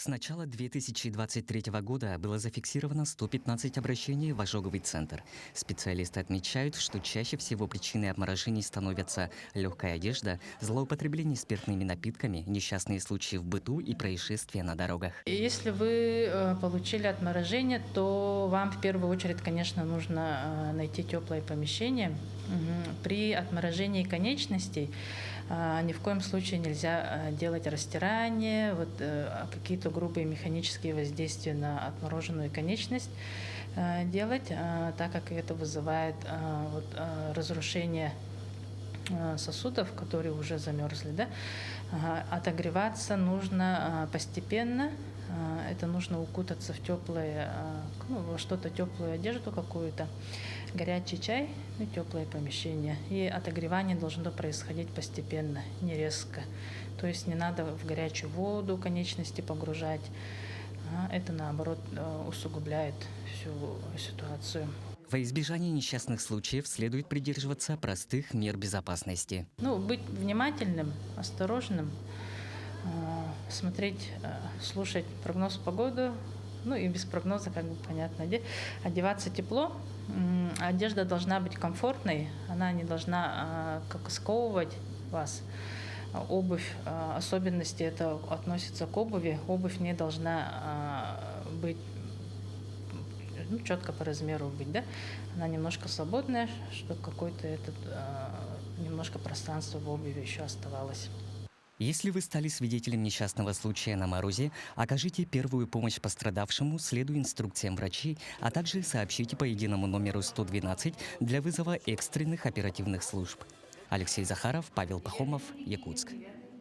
С начала 2023 года было зафиксировано 115 обращений в ожоговый центр. Специалисты отмечают, что чаще всего причиной обморожений становятся легкая одежда, злоупотребление спиртными напитками, несчастные случаи в быту и происшествия на дорогах. Если вы получили отморожение, то вам в первую очередь, конечно, нужно найти теплое помещение. При отморожении конечностей ни в коем случае нельзя делать растирание, какие-то грубые механические воздействия на отмороженную конечность делать, так как это вызывает разрушение сосудов, которые уже замерзли. Да? Отогреваться нужно постепенно. Это нужно укутаться в теплое, во что-то теплую одежду какую-то, горячий чай и теплое помещение. И отогревание должно происходить постепенно, не резко. То есть не надо в горячую воду конечности погружать. Это, наоборот, усугубляет всю ситуацию. Во избежание несчастных случаев следует придерживаться простых мер безопасности. Быть внимательным, осторожным, смотреть, слушать прогноз погоды, и без прогноза, понятно, одеваться тепло. Одежда должна быть комфортной, она не должна сковывать вас. Обувь, особенности это относится к обуви. Обувь не должна быть четко по размеру быть, да? Она немножко свободная, чтобы какое-то немножко пространство в обуви еще оставалось. Если вы стали свидетелем несчастного случая на морозе, окажите первую помощь пострадавшему, следуя инструкциям врачей, а также сообщите по единому номеру 112 для вызова экстренных оперативных служб. Алексей Захаров, Павел Пахомов, Якутск.